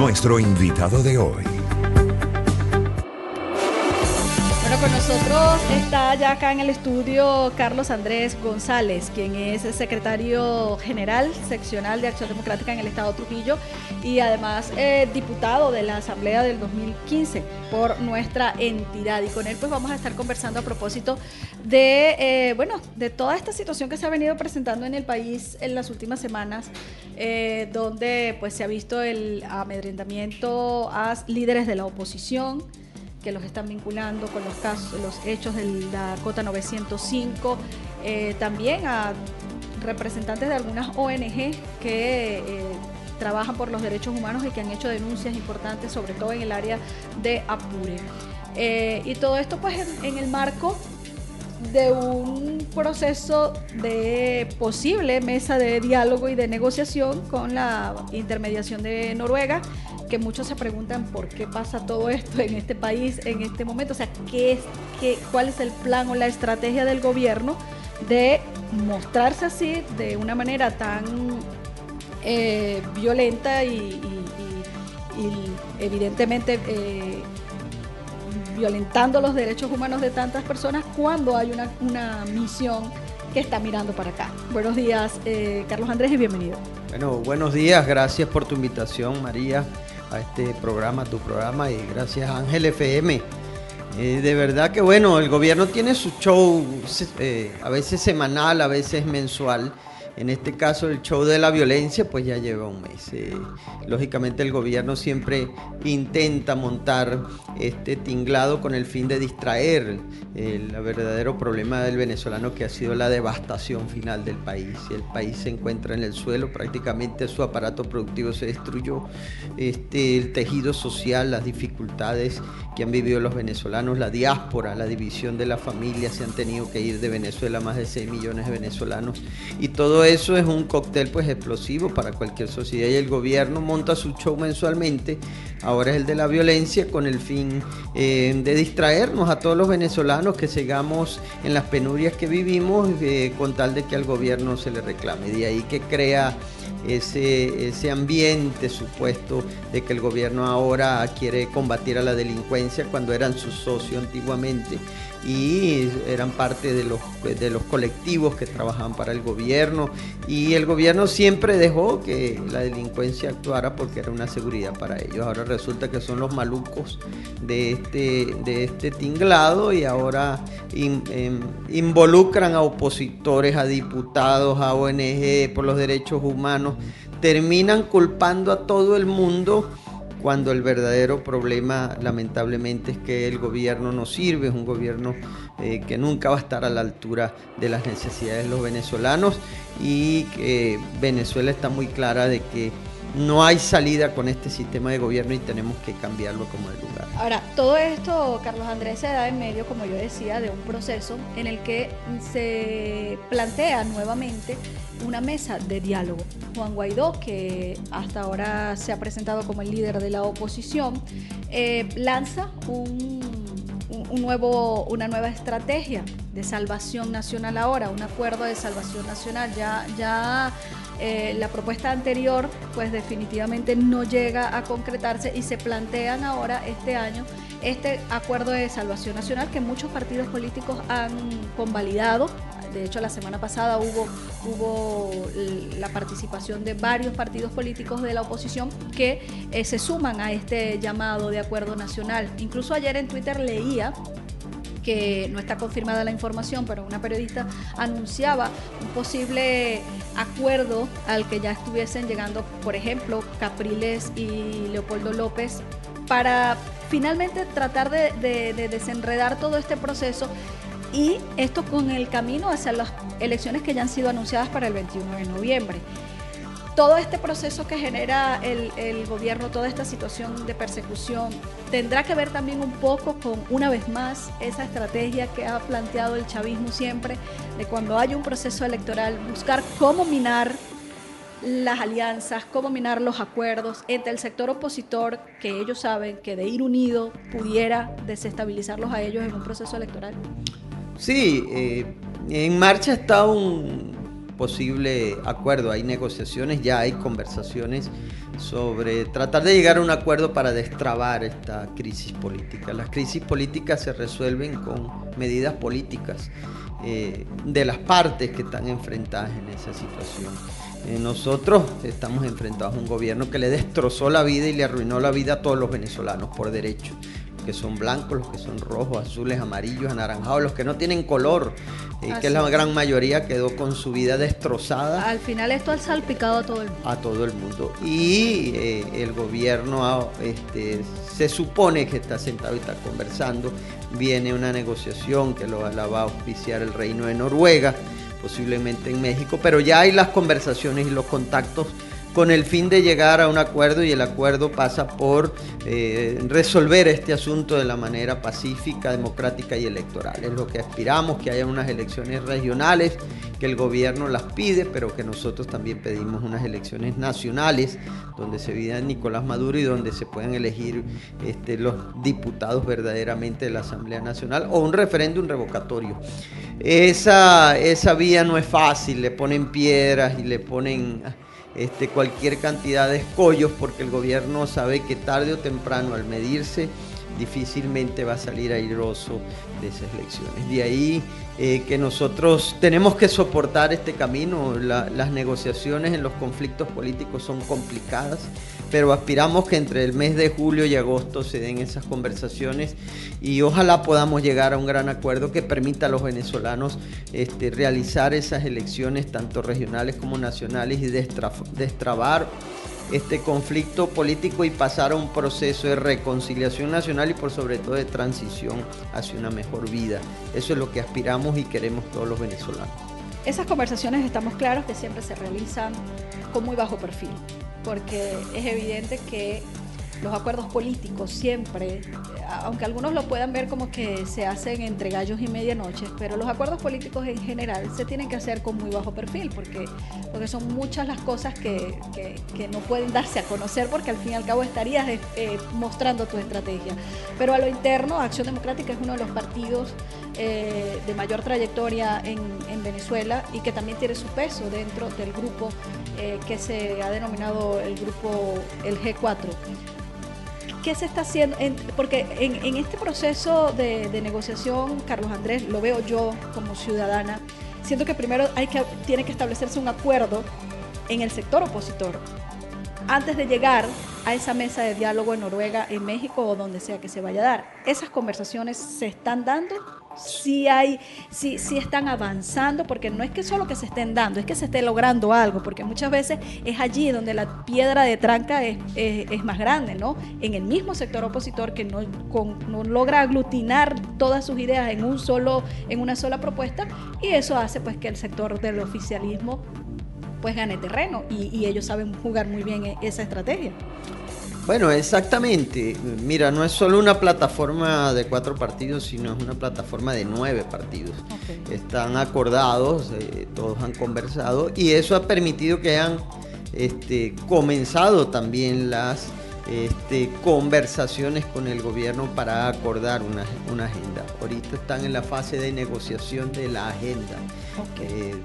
nuestro invitado de hoy. Bueno, con nosotros está ya acá en el estudio Carlos Andrés González, quien es el secretario general seccional de Acción Democrática en el Estado Trujillo y además diputado de la Asamblea del 2015 por nuestra entidad. Y con él pues vamos a estar conversando a propósito de, de toda esta situación que se ha venido presentando en el país en las últimas semanas, donde pues se ha visto el amedrentamiento a líderes de la oposición, que los están vinculando con los casos, los hechos de la Cota 905, también a representantes de algunas ONG que trabajan por los derechos humanos y que han hecho denuncias importantes, sobre todo en el área de Apure. Y todo esto pues en el marco de un proceso de posible mesa de diálogo y de negociación con la intermediación de Noruega, que muchos se preguntan por qué pasa todo esto en este país en este momento. O sea, ¿cuál es el plan o la estrategia del gobierno de mostrarse así de una manera tan violenta y evidentemente violentando los derechos humanos de tantas personas cuando hay una misión que está mirando para acá? Buenos días, Carlos Andrés, y bienvenido. Bueno, buenos días, gracias por tu invitación, María, a este programa, tu programa, y gracias a Ángel FM. De verdad que bueno, el gobierno tiene su show, a veces semanal, a veces mensual. En este caso, el show de la violencia pues ya lleva un mes. Lógicamente el gobierno siempre intenta montar este tinglado con el fin de distraer el verdadero problema del venezolano, que ha sido la devastación final del país. El país se encuentra en el suelo, prácticamente su aparato productivo se destruyó, el tejido social, las dificultades que han vivido los venezolanos, la diáspora, la división de la familia, se han tenido que ir de Venezuela más de 6 millones de venezolanos, y todo eso es un cóctel pues explosivo para cualquier sociedad, y el gobierno monta su show mensualmente. Ahora es el de la violencia, con el fin de distraernos a todos los venezolanos, que sigamos en las penurias que vivimos, con tal de que al gobierno se le reclame. De ahí que crea ese ambiente supuesto de que el gobierno ahora quiere combatir a la delincuencia, cuando eran sus socios antiguamente y eran parte de los colectivos que trabajaban para el gobierno, y el gobierno siempre dejó que la delincuencia actuara porque era una seguridad para ellos. Ahora resulta que son los malucos de este tinglado, y ahora involucran a opositores, a diputados, a ONG por los derechos humanos, terminan culpando a todo el mundo, cuando el verdadero problema lamentablemente es que el gobierno no sirve. Es un gobierno que nunca va a estar a la altura de las necesidades de los venezolanos, y que Venezuela está muy clara de que no hay salida con este sistema de gobierno y tenemos que cambiarlo como de lugar. Ahora, todo esto, Carlos Andrés, se da en medio, como yo decía, de un proceso en el que se plantea nuevamente una mesa de diálogo. Juan Guaidó, que hasta ahora se ha presentado como el líder de la oposición, lanza una nueva estrategia de salvación nacional ahora, un acuerdo de salvación nacional. La propuesta anterior pues definitivamente no llega a concretarse, y se plantean ahora este año este acuerdo de salvación nacional que muchos partidos políticos han convalidado. De hecho, la semana pasada hubo la participación de varios partidos políticos de la oposición que se suman a este llamado de acuerdo nacional. Incluso ayer en Twitter leía, que no está confirmada la información, pero una periodista anunciaba un posible acuerdo al que ya estuviesen llegando, por ejemplo, Capriles y Leopoldo López, para finalmente tratar de desenredar todo este proceso, y esto con el camino hacia las elecciones que ya han sido anunciadas para el 21 de noviembre. Todo este proceso que genera el gobierno, toda esta situación de persecución, tendrá que ver también un poco con, una vez más, esa estrategia que ha planteado el chavismo siempre, de cuando hay un proceso electoral, buscar cómo minar las alianzas, cómo minar los acuerdos entre el sector opositor, que ellos saben que de ir unido pudiera desestabilizarlos a ellos en un proceso electoral. Sí, en marcha está posible acuerdo. Hay negociaciones, ya hay conversaciones sobre tratar de llegar a un acuerdo para destrabar esta crisis política. Las crisis políticas se resuelven con medidas políticas de las partes que están enfrentadas en esa situación. Nosotros estamos enfrentados a un gobierno que le destrozó la vida y le arruinó la vida a todos los venezolanos por derecho. Los que son blancos, los que son rojos, azules, amarillos, anaranjados, los que no tienen color, que es la gran mayoría, quedó con su vida destrozada. Al final esto ha salpicado a todo el mundo. A todo el mundo. Y el gobierno se supone que está sentado y está conversando. Viene una negociación que la va a auspiciar el Reino de Noruega, posiblemente en México, pero ya hay las conversaciones y los contactos con el fin de llegar a un acuerdo, y el acuerdo pasa por resolver este asunto de la manera pacífica, democrática y electoral. Es lo que aspiramos, que haya unas elecciones regionales, que el gobierno las pide, pero que nosotros también pedimos unas elecciones nacionales, donde se vea Nicolás Maduro y donde se puedan elegir los diputados verdaderamente de la Asamblea Nacional, o un referéndum revocatorio. Esa vía no es fácil, le ponen piedras y le ponen cualquier cantidad de escollos, porque el gobierno sabe que tarde o temprano, al medirse, difícilmente va a salir airoso de esas elecciones. De ahí que nosotros tenemos que soportar este camino. Las negociaciones en los conflictos políticos son complicadas, pero aspiramos que entre el mes de julio y agosto se den esas conversaciones y ojalá podamos llegar a un gran acuerdo que permita a los venezolanos realizar esas elecciones tanto regionales como nacionales y destrabar este conflicto político y pasar a un proceso de reconciliación nacional y por sobre todo de transición hacia una mejor vida. Eso es lo que aspiramos y queremos todos los venezolanos. Esas conversaciones estamos claros que siempre se realizan con muy bajo perfil, porque es evidente que los acuerdos políticos siempre, aunque algunos lo puedan ver como que se hacen entre gallos y medianoche, pero los acuerdos políticos en general se tienen que hacer con muy bajo perfil, porque son muchas las cosas que no pueden darse a conocer, porque al fin y al cabo estarías mostrando tu estrategia. Pero a lo interno, Acción Democrática es uno de los partidos de mayor trayectoria en Venezuela y que también tiene su peso dentro del grupo que se ha denominado el G4. ¿Qué se está haciendo? Porque en este proceso de negociación, Carlos Andrés, lo veo yo como ciudadana, siento que primero tiene que establecerse un acuerdo en el sector opositor antes de llegar a esa mesa de diálogo en Noruega, en México o donde sea que se vaya a dar. ¿Esas conversaciones se están dando? Sí están avanzando, porque no es que solo que se estén dando, es que se esté logrando algo, porque muchas veces es allí donde la piedra de tranca es más grande, ¿no? En el mismo sector opositor que no logra aglutinar todas sus ideas en una sola propuesta, y eso hace pues que el sector del oficialismo pues gane terreno, y ellos saben jugar muy bien esa estrategia. Bueno, exactamente. Mira, no es solo una plataforma de 4 partidos, sino es una plataforma de 9 partidos. Okay. Están acordados, todos han conversado, y eso ha permitido que hayan comenzado también las conversaciones con el gobierno para acordar una agenda. Ahorita están en la fase de negociación de la agenda. Okay.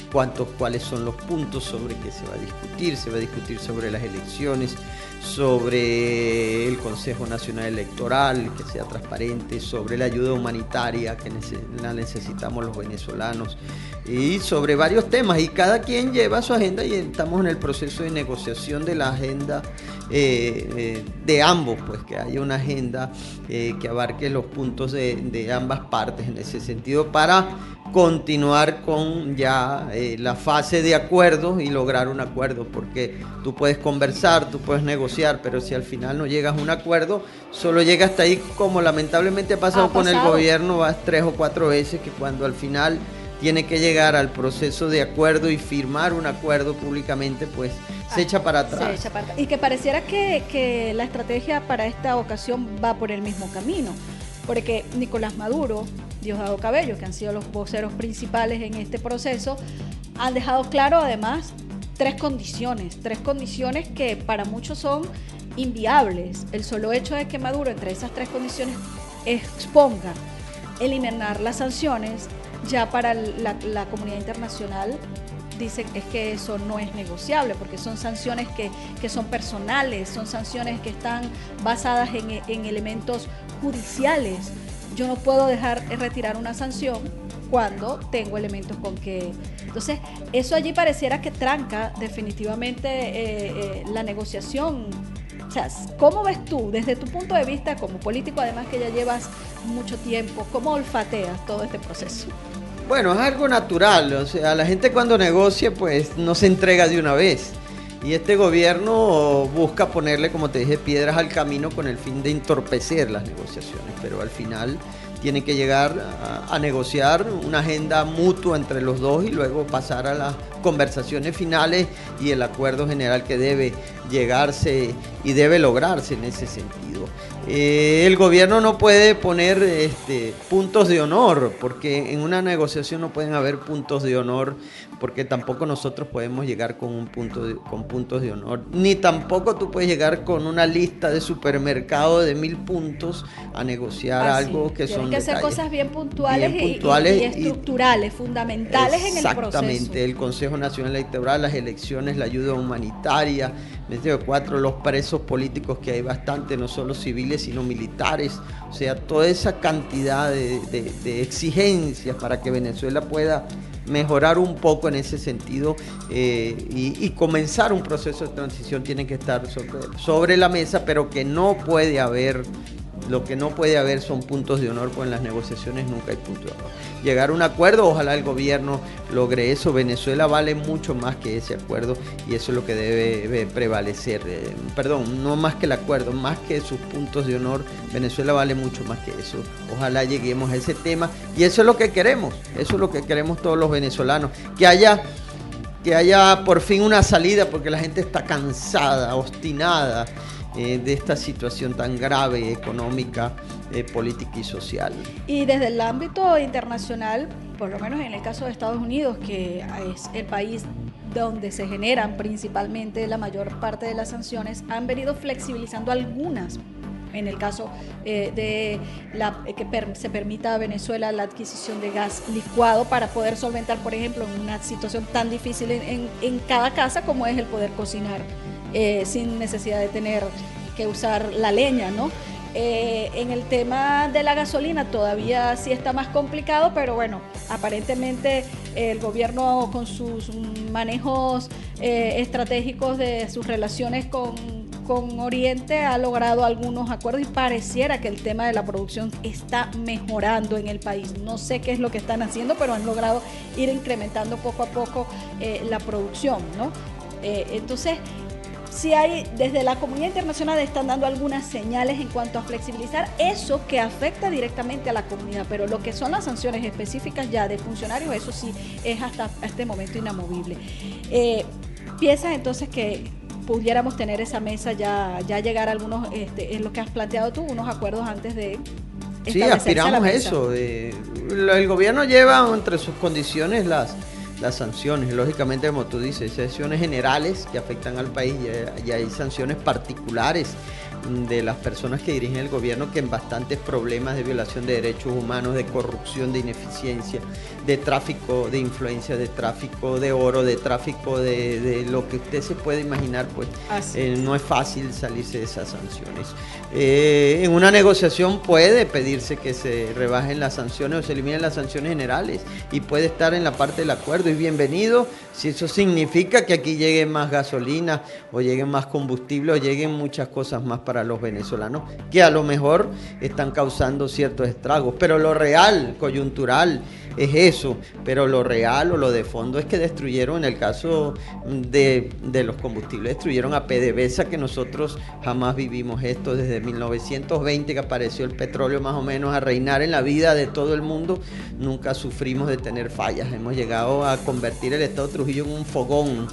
¿Cuáles son los puntos sobre que se va a discutir? Se va a discutir sobre las elecciones, sobre el Consejo Nacional Electoral, que sea transparente, sobre la ayuda humanitaria que la necesitamos los venezolanos, y sobre varios temas, y cada quien lleva su agenda y estamos en el proceso de negociación de la agenda de ambos, pues que haya una agenda que abarque los puntos de ambas partes en ese sentido, para continuar con ya la fase de acuerdo y lograr un acuerdo, porque tú puedes conversar, tú puedes negociar, pero si al final no llegas a un acuerdo, solo llega hasta ahí, como lamentablemente ha pasado con el gobierno 3 o 4 veces, que cuando al final tiene que llegar al proceso de acuerdo y firmar un acuerdo públicamente, pues se echa para atrás. Y que pareciera que la estrategia para esta ocasión va por el mismo camino, porque Nicolás Maduro, Diosdado Cabello, que han sido los voceros principales en este proceso, han dejado claro además 3 condiciones que para muchos son inviables. El solo hecho de que Maduro entre esas 3 condiciones exponga eliminar las sanciones, ya para la comunidad internacional dicen es que eso no es negociable, porque son sanciones que son personales, son sanciones que están basadas en elementos judiciales. Yo no puedo retirar una sanción cuando tengo elementos con que... Entonces, eso allí pareciera que tranca definitivamente la negociación. O sea, ¿cómo ves tú, desde tu punto de vista como político, además que ya llevas mucho tiempo, cómo olfateas todo este proceso? Bueno, es algo natural, o sea, la gente cuando negocia pues no se entrega de una vez. Y este gobierno busca ponerle, como te dije, piedras al camino con el fin de entorpecer las negociaciones, pero al final tiene que llegar a negociar una agenda mutua entre los dos y luego pasar a las conversaciones finales y el acuerdo general que debe llegarse y debe lograrse en ese sentido. El gobierno no puede poner puntos de honor, porque en una negociación no pueden haber puntos de honor, porque tampoco nosotros podemos llegar con puntos de honor, ni tampoco tú puedes llegar con una lista de supermercado de 1000 puntos a negociar algo que son que hacer cosas bien puntuales, y estructurales, fundamentales en el proceso. Exactamente, el Consejo Nacional Electoral, las elecciones, la ayuda humanitaria, los presos políticos, que hay bastante, no solo civiles sino militares, o sea, toda esa cantidad de exigencias para que Venezuela pueda mejorar un poco en ese sentido y comenzar un proceso de transición tiene que estar sobre la mesa, pero que no puede haber... Lo que no puede haber son puntos de honor, pues en las negociaciones nunca hay puntos de honor. Llegar a un acuerdo, ojalá el gobierno logre eso. Venezuela vale mucho más que ese acuerdo y eso es lo que debe prevalecer. No más que el acuerdo, más que sus puntos de honor. Venezuela vale mucho más que eso. Ojalá lleguemos a ese tema y eso es lo que queremos. Eso es lo que queremos todos los venezolanos. Que haya por fin una salida, porque la gente está cansada, obstinada de esta situación tan grave, económica, política y social. Y desde el ámbito internacional, por lo menos en el caso de Estados Unidos, que es el país donde se generan principalmente la mayor parte de las sanciones, han venido flexibilizando algunas. En el caso que se permita a Venezuela la adquisición de gas licuado para poder solventar, por ejemplo, en una situación tan difícil en cada casa como es el poder cocinar sin necesidad de tener que usar la leña, ¿no? En el tema de la gasolina todavía sí está más complicado, pero bueno, aparentemente el gobierno con sus manejos estratégicos de sus relaciones con Oriente ha logrado algunos acuerdos y pareciera que el tema de la producción está mejorando en el país. No sé qué es lo que están haciendo, pero han logrado ir incrementando poco a poco la producción, ¿no? Entonces, sí hay, desde la comunidad internacional están dando algunas señales en cuanto a flexibilizar eso que afecta directamente a la comunidad, pero lo que son las sanciones específicas ya de funcionarios, eso sí es hasta este momento inamovible. ¿Piensas entonces que pudiéramos tener esa mesa ya llegar a algunos, en lo que has planteado tú, unos acuerdos antes de sí, aspiramos a eso. El gobierno lleva entre sus condiciones las sanciones, lógicamente, como tú dices, sanciones generales que afectan al país, y hay sanciones particulares de las personas que dirigen el gobierno, que en bastantes problemas de violación de derechos humanos, de corrupción, de ineficiencia, de tráfico de influencia, de tráfico de oro, de tráfico de lo que usted se puede imaginar, pues no es fácil salirse de esas sanciones. En una negociación puede pedirse que se rebajen las sanciones o se eliminen las sanciones generales y puede estar en la parte del acuerdo, y bienvenido si eso significa que aquí llegue más gasolina o lleguen más combustible o lleguen muchas cosas más para los venezolanos que a lo mejor están causando ciertos estragos, pero lo real, coyuntural, es eso, pero lo real o lo de fondo es que destruyeron, en el caso de los combustibles, destruyeron a PDVSA, que nosotros jamás vivimos esto desde 1920 que apareció el petróleo más o menos a reinar en la vida de todo el mundo. Nunca sufrimos de tener fallas, hemos llegado a convertir el estado de Trujillo en un fogón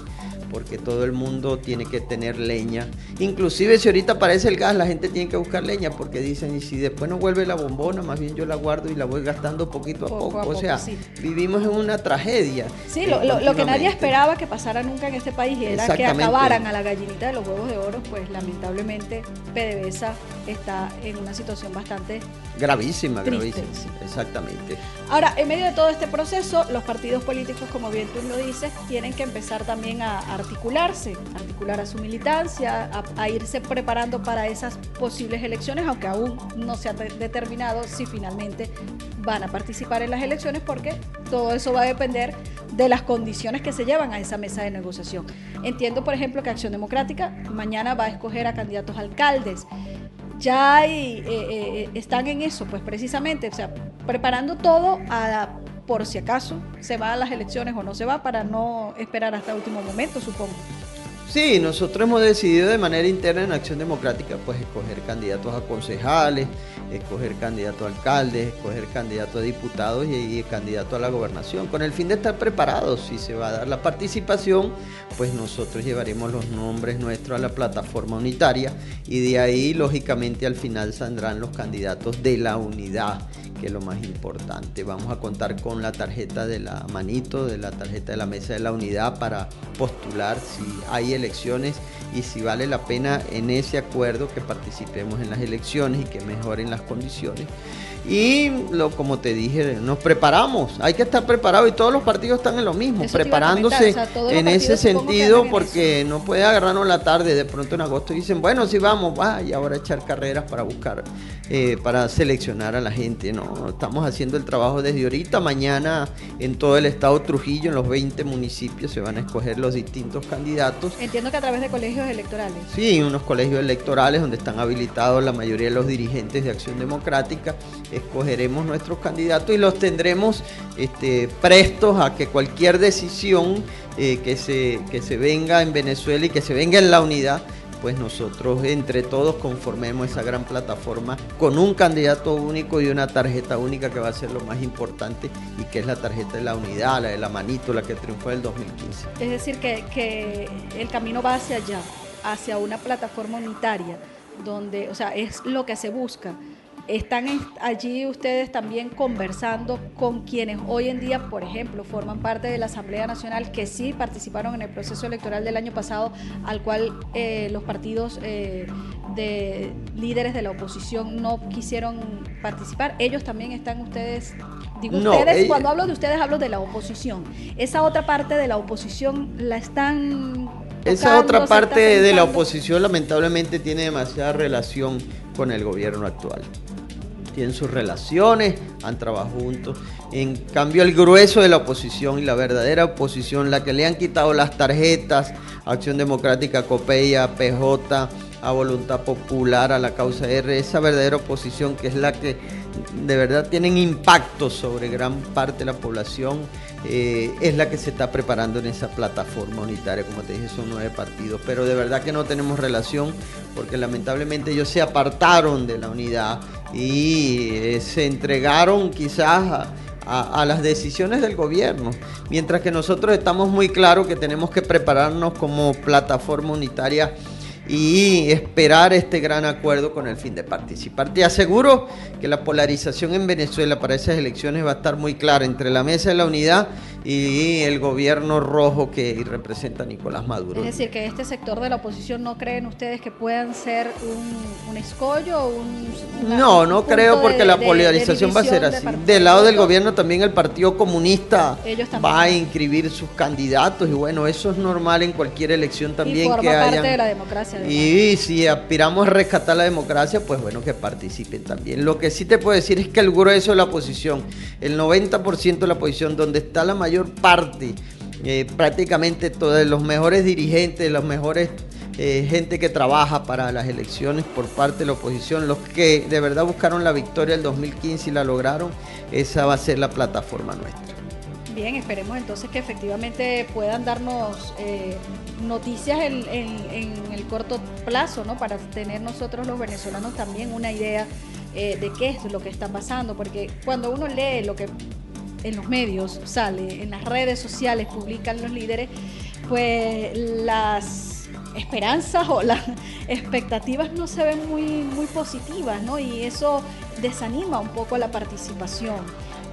porque todo el mundo tiene que tener leña. Inclusive si ahorita aparece el gas, la gente tiene que buscar leña, porque dicen, y si después no vuelve la bombona, más bien yo la guardo y la voy gastando poquito a poco. O sea, sí. Vivimos en una tragedia. Sí, lo que nadie esperaba que pasara nunca en este país era que acabaran a la gallinita de los huevos de oro, pues lamentablemente PDVSA está en una situación bastante gravísima, triste, gravísima. Sí. Exactamente. Ahora, en medio de todo este proceso, los partidos políticos, como bien tú lo dices, tienen que empezar también a articular a su militancia, a irse preparando para esas posibles elecciones, aunque aún no se ha determinado si finalmente van a participar en las elecciones, porque todo eso va a depender de las condiciones que se llevan a esa mesa de negociación. Entiendo, por ejemplo, que Acción Democrática mañana va a escoger a candidatos a alcaldes. Ya están en eso, pues precisamente, o sea, preparando todo por si acaso se va a las elecciones o no se va, para no esperar hasta último momento, supongo. Sí, nosotros hemos decidido de manera interna en Acción Democrática pues escoger candidatos a concejales, escoger candidatos a alcaldes, escoger candidatos a diputados y candidatos a la gobernación, con el fin de estar preparados. Si se va a dar la participación, pues nosotros llevaremos los nombres nuestros a la plataforma unitaria y de ahí lógicamente al final saldrán los candidatos de la unidad, que es lo más importante. Vamos a contar con la tarjeta de la manito, de la tarjeta de la mesa de la unidad para postular si hay elecciones y si vale la pena en ese acuerdo que participemos en las elecciones y que mejoren las condiciones. Y como te dije, nos preparamos, hay que estar preparados y todos los partidos están en lo mismo, preparándose, o sea, en ese sentido, porque no puede agarrarnos la tarde de pronto en agosto y dicen, bueno, sí vamos, y ahora echar carreras para buscar, para seleccionar a la gente. No, estamos haciendo el trabajo desde ahorita. Mañana en todo el estado Trujillo, en los 20 municipios, se van a escoger los distintos candidatos. Entiendo que a través de colegios electorales. Sí, unos colegios electorales donde están habilitados la mayoría de los dirigentes de Acción Democrática. Escogeremos nuestros candidatos y los tendremos prestos a que cualquier decisión que se venga en Venezuela y que se venga en la unidad, pues nosotros entre todos conformemos esa gran plataforma con un candidato único y una tarjeta única que va a ser lo más importante, y que es la tarjeta de la unidad, la de la manito, la que triunfó en el 2015. Es decir, que el camino va hacia allá, hacia una plataforma unitaria, donde, o sea, es lo que se busca. Están allí ustedes también conversando con quienes hoy en día, por ejemplo, forman parte de la Asamblea Nacional, que sí participaron en el proceso electoral del año pasado, al cual los partidos de líderes de la oposición no quisieron participar. Ellos también están, ustedes, digo no, ustedes, cuando hablo de ustedes hablo de la oposición. Esa otra parte de la oposición la están tocando, esa otra parte de la oposición lamentablemente tiene demasiada relación con el gobierno actual. Tienen sus relaciones, han trabajado juntos. En cambio, el grueso de la oposición y la verdadera oposición, la que le han quitado las tarjetas, Acción Democrática, Copeya, PJ, a Voluntad Popular, a la Causa R, esa verdadera oposición que es la que de verdad tienen impacto sobre gran parte de la población, es la que se está preparando en esa plataforma unitaria. Como te dije, son 9 partidos, pero de verdad que no tenemos relación, porque lamentablemente ellos se apartaron de la unidad y se entregaron quizás a las decisiones del gobierno, mientras que nosotros estamos muy claros que tenemos que prepararnos como plataforma unitaria y esperar este gran acuerdo con el fin de participar. Te aseguro que la polarización en Venezuela para esas elecciones va a estar muy clara entre la Mesa de la Unidad y el gobierno rojo que representa Nicolás Maduro. Es decir, que este sector de la oposición, ¿no creen ustedes que puedan ser un escollo? No creo, porque la polarización va a ser así. Del lado del gobierno también el Partido Comunista va a inscribir sus candidatos, y bueno, eso es normal en cualquier elección también. Y forma parte de la democracia. Y si aspiramos a rescatar la democracia, pues bueno, que participen también. Lo que sí te puedo decir es que el grueso de la oposición, el 90% de la oposición, donde está la mayor parte, prácticamente todos los mejores dirigentes, los mejores gente que trabaja para las elecciones por parte de la oposición, los que de verdad buscaron la victoria del 2015 y la lograron, esa va a ser la plataforma nuestra. Bien, esperemos entonces que efectivamente puedan darnos noticias en el corto plazo, ¿no? Para tener nosotros los venezolanos también una idea de qué es lo que está pasando, porque cuando uno lee lo que en los medios sale, en las redes sociales publican los líderes, pues las esperanzas o las expectativas no se ven muy positivas, ¿no? Y eso desanima un poco la participación.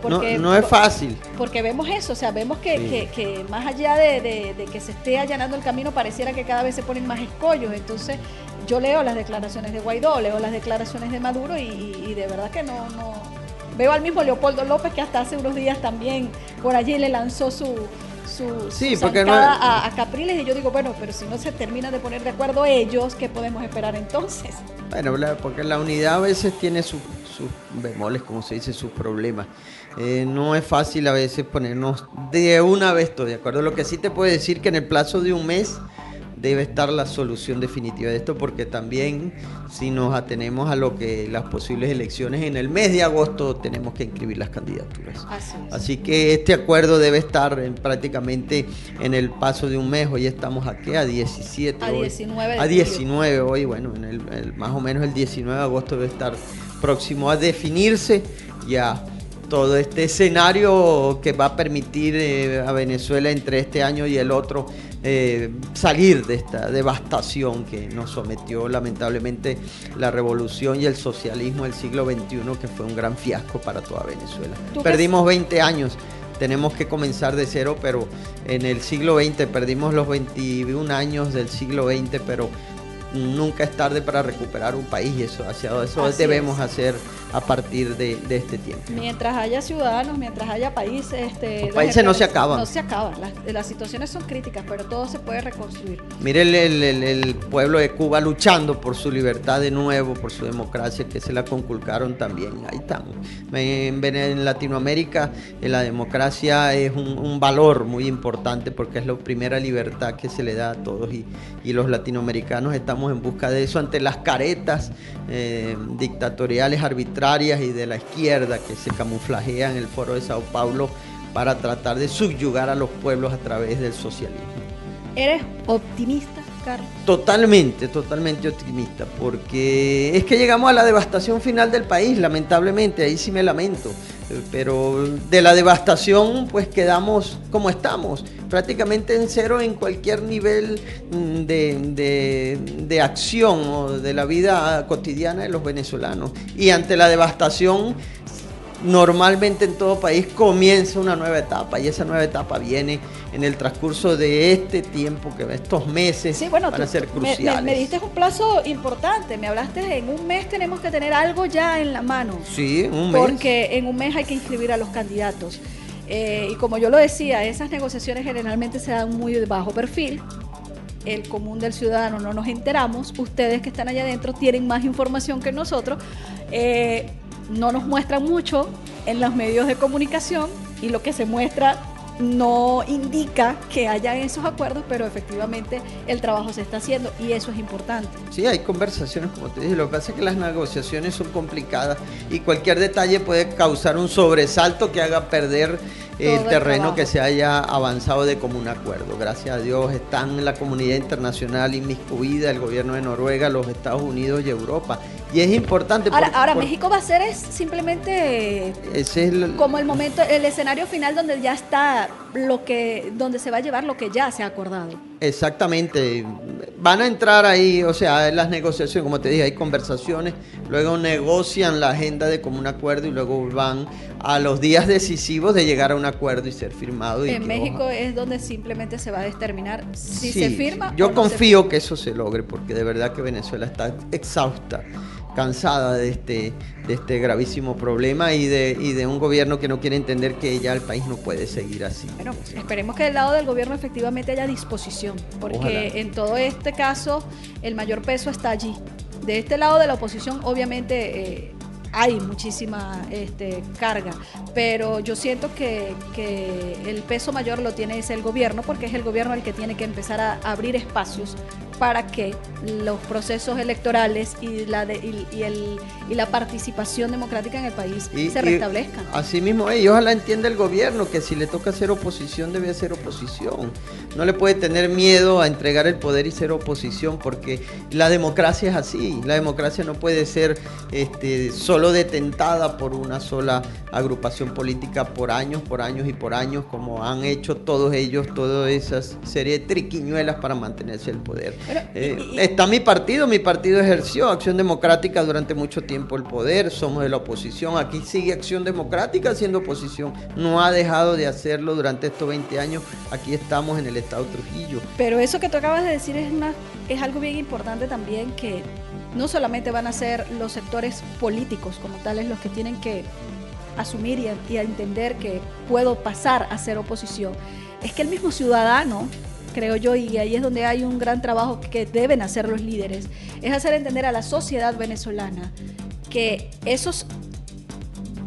Porque, no es fácil. Porque vemos eso, o sea, vemos que más allá de que se esté allanando el camino, pareciera que cada vez se ponen más escollos. Entonces, yo leo las declaraciones de Guaidó, leo las declaraciones de Maduro y de verdad que no. Veo al mismo Leopoldo López, que hasta hace unos días también por allí le lanzó su zancada a Capriles, y yo digo, bueno, pero si no se terminan de poner de acuerdo ellos, ¿qué podemos esperar entonces? Bueno, porque la unidad a veces tiene sus bemoles, como se dice, sus problemas. No es fácil a veces ponernos de una vez todo de acuerdo. Lo que sí te puedo decir que en el plazo de un mes debe estar la solución definitiva de esto, porque también si nos atenemos a lo que las posibles elecciones en el mes de agosto tenemos que inscribir las candidaturas. Así que este acuerdo debe estar prácticamente en el paso de un mes. Hoy estamos aquí a 17. A 19. A 19 hoy, bueno, más o menos el 19 de agosto debe estar próximo a definirse ya todo este escenario que va a permitir a Venezuela entre este año y el otro salir de esta devastación que nos sometió lamentablemente la revolución y el socialismo del siglo XXI, que fue un gran fiasco para toda Venezuela. Perdimos 20 años, tenemos que comenzar de cero, pero en el siglo XX perdimos los 21 años del siglo XX, pero nunca es tarde para recuperar un país, y eso debemos hacer a partir de este tiempo. Mientras haya ciudadanos, mientras haya países, los países no se acaban. No se acaban, las situaciones son críticas, pero todo se puede reconstruir. Mire el pueblo de Cuba luchando por su libertad de nuevo, por su democracia, que se la conculcaron también. Ahí estamos. En Latinoamérica la democracia es un valor muy importante, porque es la primera libertad que se le da a todos, y los latinoamericanos estamos en busca de eso ante las caretas dictatoriales, arbitrarias y de la izquierda que se camuflajea en el Foro de Sao Paulo para tratar de subyugar a los pueblos a través del socialismo. ¿Eres optimista, Carlos? Totalmente optimista, porque es que llegamos a la devastación final del país, lamentablemente, ahí sí me lamento, pero de la devastación pues quedamos como estamos, prácticamente en cero en cualquier nivel de acción o de la vida cotidiana de los venezolanos, y ante la devastación normalmente en todo país comienza una nueva etapa, y esa nueva etapa viene en el transcurso de este tiempo, que estos meses van a ser cruciales. Me diste un plazo importante, me hablaste en un mes tenemos que tener algo ya en la mano. Sí, en un mes. Porque en un mes hay que inscribir a los candidatos. Y como yo lo decía, esas negociaciones generalmente se dan muy de bajo perfil. El común del ciudadano no nos enteramos. Ustedes que están allá adentro tienen más información que nosotros. No nos muestran mucho en los medios de comunicación, y lo que se muestra no indica que haya esos acuerdos, pero efectivamente el trabajo se está haciendo y eso es importante. Sí, hay conversaciones, como te dije, lo que pasa es que las negociaciones son complicadas y cualquier detalle puede causar un sobresalto que haga perder el terreno que se haya avanzado de común acuerdo. Gracias a Dios están la comunidad internacional inmiscuida, el gobierno de Noruega, los Estados Unidos y Europa. Y es importante. Ahora México va a ser simplemente como el momento, el escenario final donde ya está donde se va a llevar lo que ya se ha acordado. Exactamente, van a entrar ahí, o sea, en las negociaciones, como te dije, hay conversaciones, luego negocian la agenda de común acuerdo y luego van a los días decisivos de llegar a un acuerdo y ser firmado. En México es donde simplemente se va a determinar si se firma. Yo confío que eso se logre, porque de verdad que Venezuela está exhausta, cansada de este gravísimo problema y de un gobierno que no quiere entender que ya el país no puede seguir así. Bueno, esperemos que del lado del gobierno efectivamente haya disposición, porque ojalá. En todo este caso el mayor peso está allí. De este lado de la oposición obviamente hay muchísima carga, pero yo siento que el peso mayor lo tiene el gobierno, porque es el gobierno el que tiene que empezar a abrir espacios para que los procesos electorales y la participación democrática en el país se restablezcan. Así mismo, y ojalá entienda el gobierno que si le toca hacer oposición, debe hacer oposición. No le puede tener miedo a entregar el poder y ser oposición, porque la democracia es así. La democracia no puede ser solo detentada por una sola agrupación política por años y por años, como han hecho todos ellos, toda esa serie de triquiñuelas para mantenerse el poder. Está mi partido ejerció Acción Democrática durante mucho tiempo el poder, somos de la oposición, aquí sigue Acción Democrática siendo oposición, no ha dejado de hacerlo durante estos 20 años, aquí estamos en el estado Trujillo. Pero eso que tú acabas de decir es algo bien importante también, que no solamente van a ser los sectores políticos como tales los que tienen que asumir y a entender que puedo pasar a ser oposición, es que el mismo ciudadano, creo yo, y ahí es donde hay un gran trabajo que deben hacer los líderes, es hacer entender a la sociedad venezolana que esos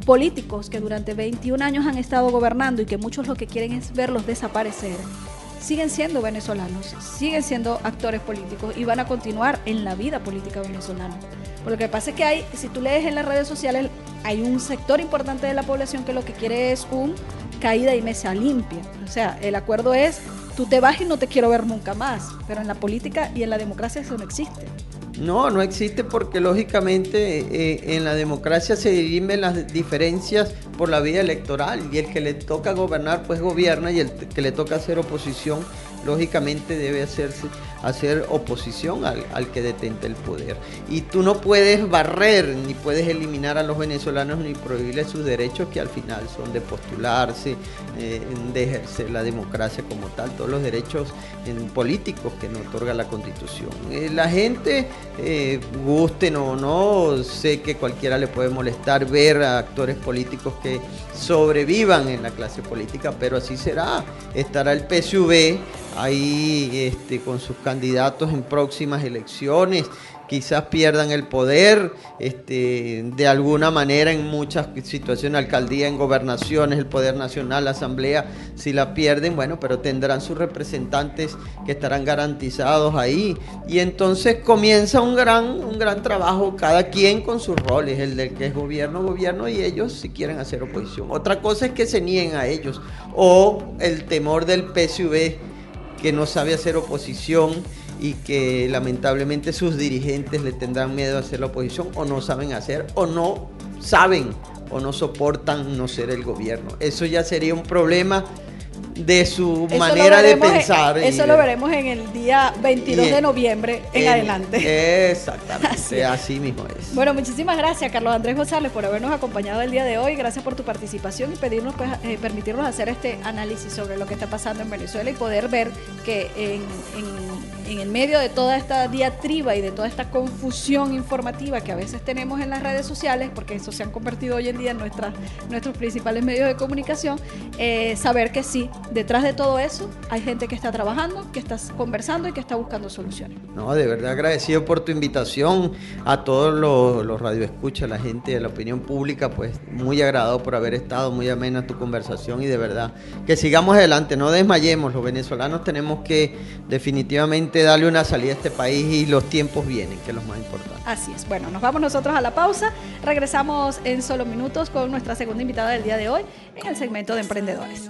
políticos que durante 21 años han estado gobernando y que muchos lo que quieren es verlos desaparecer, siguen siendo venezolanos, siguen siendo actores políticos y van a continuar en la vida política venezolana. Por lo que pasa es que si tú lees en las redes sociales, hay un sector importante de la población que lo que quiere es un caída y mesa limpia. O sea, el acuerdo es, tú te vas y no te quiero ver nunca más, pero en la política y en la democracia eso no existe. No existe, porque lógicamente en la democracia se dirimen las diferencias por la vía electoral, y el que le toca gobernar pues gobierna, y el que le toca hacer oposición lógicamente debe hacer oposición al que detenta el poder. Y tú no puedes barrer ni puedes eliminar a los venezolanos ni prohibirles sus derechos, que al final son de postularse, de ejercer la democracia como tal, todos los derechos políticos que nos otorga la Constitución. La gente, gusten o no, sé que cualquiera le puede molestar ver a actores políticos que sobrevivan en la clase política, pero así será. Estará el PSV ahí con sus candidatos en próximas elecciones, quizás pierdan el poder de alguna manera en muchas situaciones, alcaldía, en gobernaciones, el poder nacional, la asamblea, si la pierden, bueno, pero tendrán sus representantes que estarán garantizados ahí, y entonces comienza un gran trabajo, cada quien con sus roles, el del que es gobierno, y ellos si quieren hacer oposición. Otra cosa es que se nieguen a ellos, o el temor del PSV, que no sabe hacer oposición y que lamentablemente sus dirigentes le tendrán miedo a hacer la oposición, o no saben hacer, o no saben, o no soportan no ser el gobierno. Eso ya sería un problema de su manera de pensar. Eso lo veremos en el día 22 de noviembre en adelante. Exactamente, así mismo es. Bueno, muchísimas gracias, Carlos Andrés González, por habernos acompañado el día de hoy. Gracias por tu participación y permitirnos hacer este análisis sobre lo que está pasando en Venezuela y poder ver que en el medio de toda esta diatriba y de toda esta confusión informativa que a veces tenemos en las redes sociales, porque eso se han convertido hoy en día en nuestros principales medios de comunicación, saber que sí, detrás de todo eso hay gente que está trabajando, que está conversando y que está buscando soluciones. No, de verdad agradecido por tu invitación, a todos los radioescuchas, la gente de la opinión pública, pues muy agradado por haber estado, muy amena tu conversación, y de verdad que sigamos adelante, no desmayemos. Los venezolanos tenemos que definitivamente darle una salida a este país, y los tiempos vienen, que es lo más importante. Así es. Bueno, nos vamos nosotros a la pausa, regresamos en solo minutos con nuestra segunda invitada del día de hoy en el segmento de Emprendedores.